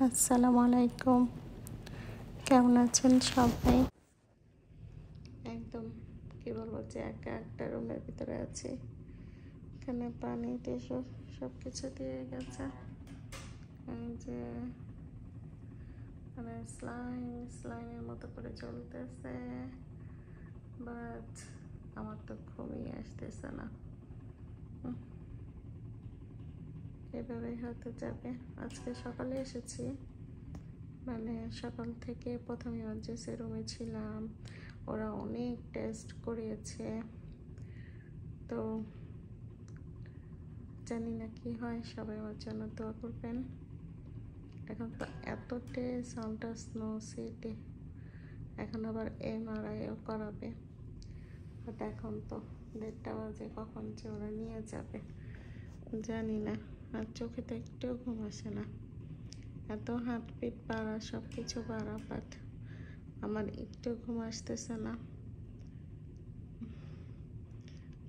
আসসালামু আলাইকুম। কেমন আছেন সবাই? একদম কি বলবো যে একা একটা রুমের ভিতরে আছি। এখানে পানি টিস্যু সব কিছু দিয়ে গেছে। এই যে মানে স্লাইমের মতো করে চলতেছে, বাট আমার তো ঘুমিয়ে আসতেছে না। এভাবেই হয়তো যাবে। আজকে সকালে এসেছি, মানে সকাল থেকে প্রথমে ইমার্জেন্সি রুমে ছিলাম। ওরা অনেক টেস্ট করিয়েছে, তো জানি না কি হয়। সবাই আমার জন্য দোয়া করবেন। এখন তো এত টেস্ট, আল্ট্রাসনো, সিটি, এখন আবার MRIও করাবে। বাট এখন তো 1:30 বাজে, কখন যে ওরা নিয়ে যাবে জানি না। আর চোখে তো একটুও ঘুম আসে না। এত হার্টবিট বাড়া, সব কিছু বাড়া, বাট আমার একটু ঘুম আসতেছে না।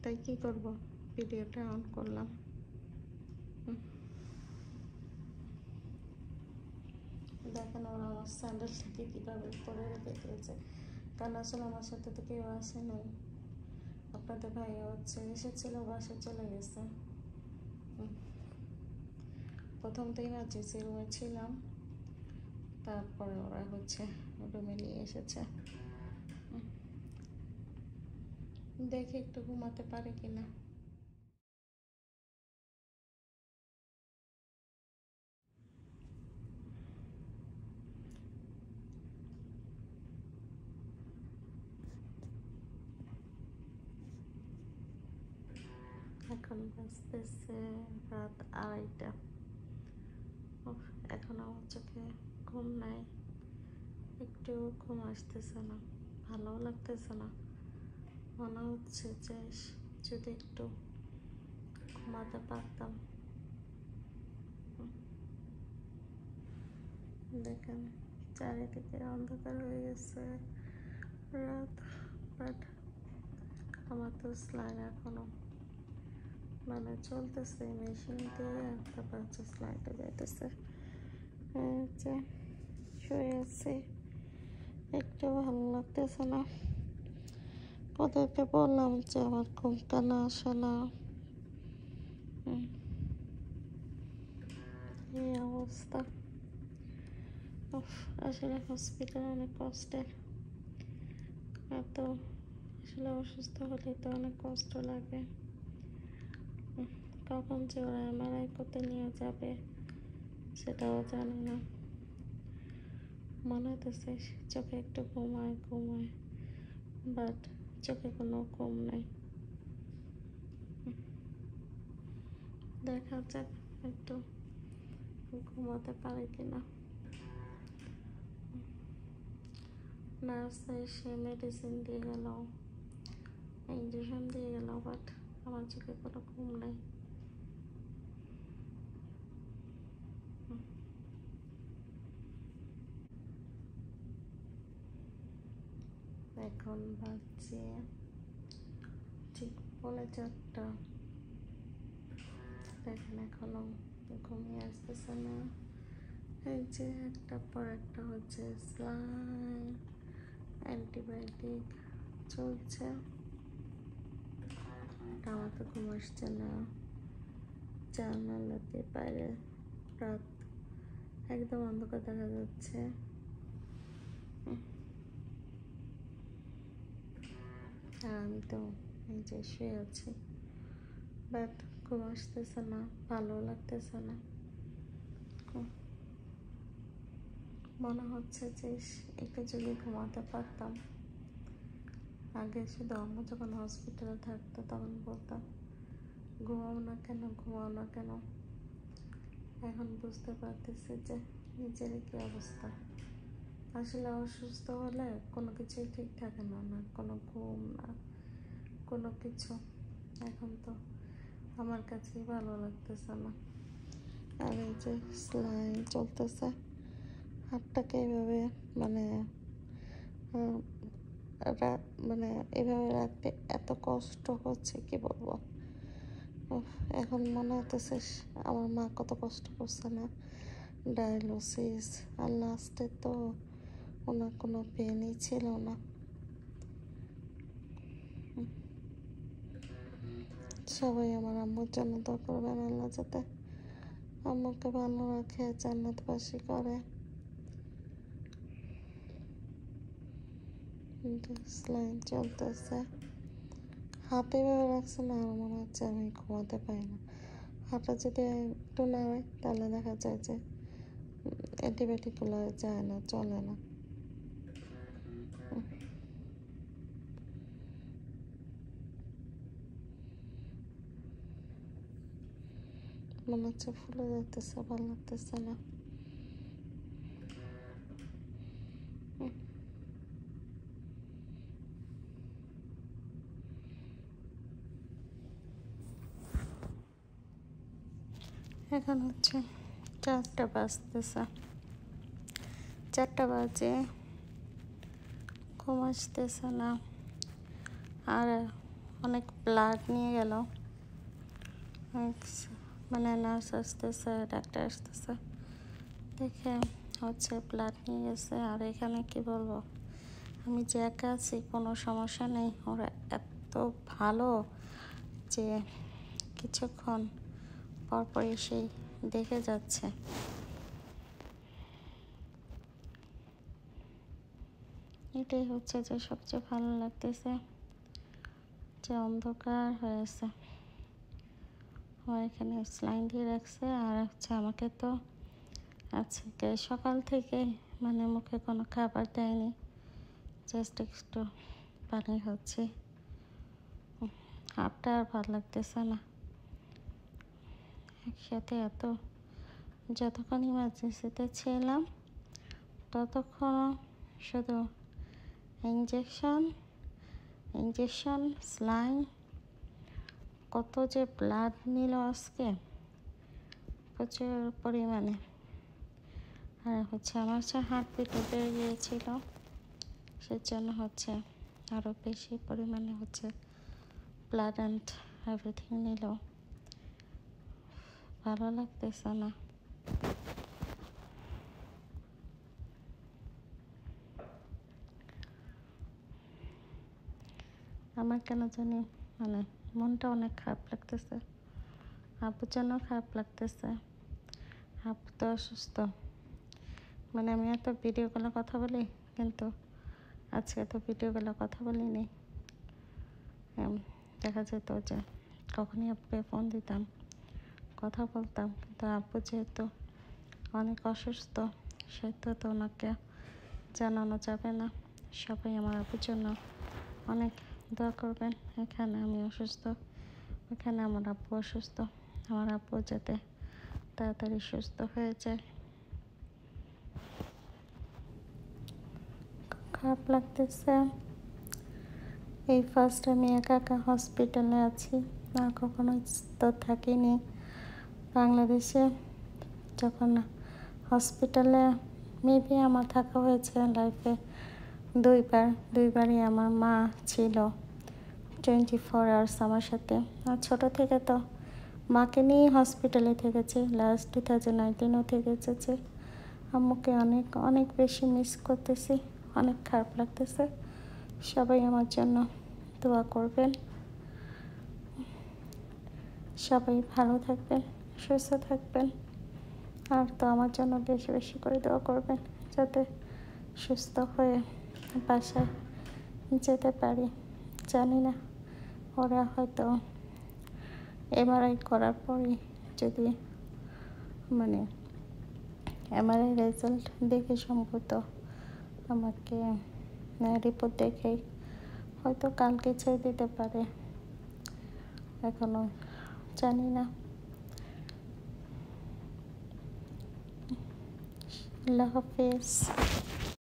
তাই কি করব, ভিডিওটা অন করলাম। দেখেন ওরা আমার স্যান্ডেলটাকে কীভাবে পরে রেখে দিয়েছে, কারণ আসলে আমার সাথে তো কেউ আসে নাই। আপনাদের ভাই হচ্ছে এসেছিল, বাসে চলে গেছে। প্রথম তো ইমার্জেন্সি রুমে ছিলাম, তারপরে ওরা হচ্ছে রুমে নিয়ে এসেছে। দেখি একটু ঘুমাতে পারে কিনা। এখন বাজতেছে রাত 2:30। এখন আমার চোখে ঘুম নাই, একটু ঘুম আসতেছে না, ভালোও লাগতেছে না। মনে হচ্ছে যে যদি একটু ঘুমাতে পারতাম। দেখেন চারিদিকে অন্ধকার হয়ে গেছে, রাত, বাট আমার তো স্লাইড এখনো মানে চলতেছে মেশিন দিয়ে, তারপর হচ্ছে স্লাইডে যাইতেছে। যে শুয়ে আছি, একটু ভালো লাগতেছে না। ওদেরকে বললাম যে আমার ঘুমটা না আসে না। এই অবস্থা। আসলে হসপিটাল অনেক কষ্টের। এত আসলে অসুস্থ হলে তো অনেক কষ্ট লাগে। কখন যে ওরা MRI করতে নিয়ে যাবে সেটাও জানি না। মনে হতেছে চোখে একটু ঘুমায়, বাট চোখে কোনো ঘুম নেই। দেখা যাক একটু ঘুমাতে পারে কিনা। নার্স এসে মেডিসিন দিয়ে গেল, ইঞ্জেকশন দিয়ে গেল, বাট আমার চোখে কোনো ঘুম নেই। এখন বাজছে ঠিক 4:30। দেখেন এখনো ঘুমিয়ে আসতেছে না। এই যে একটা পর একটা হচ্ছে স্লাইন, অ্যান্টিবায়োটিক চলছে। আমার তো ঘুম আসছে না। জানালাতে বাইরে রাত একদম অন্ধকার দেখা যাচ্ছে। আর আমি তো এই যে শুয়ে আছি, বাট ঘুম আসতেছে না, ভালো লাগতেছে না। মনে হচ্ছে যে একটু যদি ঘুমাতে পারতাম। আগে শুধু আম্মু যখন হসপিটালে থাকতো তখন বলতাম ঘুমাও না কেন, ঘুমাও না কেন। এখন বুঝতে পারতেছি যে নিজের কি অবস্থা। আসলে অসুস্থ হলে কোনো কিছুই ঠিক থাকে না, না কোনো ঘুম, না কোনো কিছু। এখন তো আমার কাছেই ভালো লাগতেছে না। আর এই যে স্লাইন চলতেছে, হাতটাকে এভাবে মানে মানে এভাবে রাখতে এত কষ্ট হচ্ছে, কি বলবো। এখন মনে হইতেছে আমার মা কত কষ্ট করছে না, ডায়ালিসিস, আর লাস্টে তো ওনার কোনো পেনই ছিল না। সবাই আমার আম্মুর জন্য দোয়া করবেন, আল্লাহ যাতে আম্মুকে ভালো রাখে, জান্নাতবাসী করে। স্লাইন চলতেছে, হাতে ভেবে রাখছে না, আর মনে হচ্ছে আমি ঘুমাতে পারি না। হাতটা যদি একটু নাড়াই তাহলে দেখা যায় যে অ্যান্টিবায়োটিকগুলো যায় না, চলে না। মনে হচ্ছে ফুলে যাইতেছে, ভালো লাগতেছে না। এখন হচ্ছে 4টা বাজতেছে, 4টা বাজে, ঘুম আসতেছে না। আর অনেক ব্লাড নিয়ে গেল, মানে নার্স আসতেছে, ডাক্তার আসতেছে, দেখে হচ্ছে ব্লাড নিয়ে গেছে। আর এখানে কি বলবো, আমি যে একা আছি কোনো সমস্যা নেই, ওরা এত ভালো যে কিছুক্ষণ পরপর এসেই দেখে যাচ্ছে। এটাই হচ্ছে যে সবচেয়ে ভালো লাগতেছে, যে অন্ধকার হয়েছে। আমার এখানে স্লাইন দিয়ে রাখছে, আর হচ্ছে আমাকে তো আজকে সকাল থেকে মানে মুখে কোনো খাবার দেয়নি, জাস্ট একটু পানি হচ্ছে। হাতটা আর ভালো লাগতেছে না। একসাথে এত, যতক্ষণ ইমার্জেন্সিতে ছিলাম ততক্ষণ শুধু ইঞ্জেকশন, স্লাইন, কত যে ব্লাড নিল আজকে প্রচুর পরিমাণে। আর হচ্ছে আমার হচ্ছে হার্টবিটও বেড়ে গিয়েছিল, সেজন্য হচ্ছে আরও বেশি পরিমাণে হচ্ছে ব্লাড অ্যান্ড এভরিথিং নিল। ভালো লাগতেছে না। আমার কেন জানি মানে মনটা অনেক খারাপ লাগতেছে, আব্বুর জন্য খারাপ লাগতেছে। আব্বু তো অসুস্থ, মানে আমি এত ভিডিও কলে কথা বলি, কিন্তু আজকে তো ভিডিও কলে কথা বলিনি। দেখা যেত যে কখনই আব্বুকে ফোন দিতাম, কথা বলতাম, কিন্তু আব্বু যেহেতু অনেক অসুস্থ, সেহেতু তো ওনাকে জানানো যাবে না। সবাই আমার আব্বুর জন্য অনেক দোয়া করবেন। এখানে আমি অসুস্থ, ওখানে আমার আব্বু অসুস্থ, আমার আব্বু যাতে তাড়াতাড়ি সুস্থ হয়ে যায়। খারাপ লাগতেছে, এই ফার্স্ট আমি একা একা হসপিটালে আছি, আর কখনো তো থাকিনি বাংলাদেশে। যখন হসপিটালে মেবি আমার থাকা হয়েছে লাইফে দুইবারই আমার মা ছিল 24 আওয়ার্স আমার সাথে। আর ছোটো থেকে তো মাকে নিয়েই হসপিটালে থেকেছি, লাস্ট 2019ও থেকে এসেছে। আম্মুকে অনেক অনেক বেশি মিস করতেছি, অনেক খারাপ লাগতেছে। সবাই আমার জন্য দোয়া করবেন, সবাই ভালো থাকবেন, সুস্থ থাকবেন। আর তো আমার জন্য বেশি বেশি করে দোয়া করবেন, যাতে সুস্থ হয়ে বাসায় যেতে পারি। জানি না, ওরা হয়তো এমআরআই করার পরে যদি মানে এমআরআই রেজাল্ট দেখে সম্ভবত আমাকে রিপোর্ট দেখেই হয়তো কালকে ছেড়ে দিতে পারে, এখনো জানি না। আল্লাহ হাফেজ।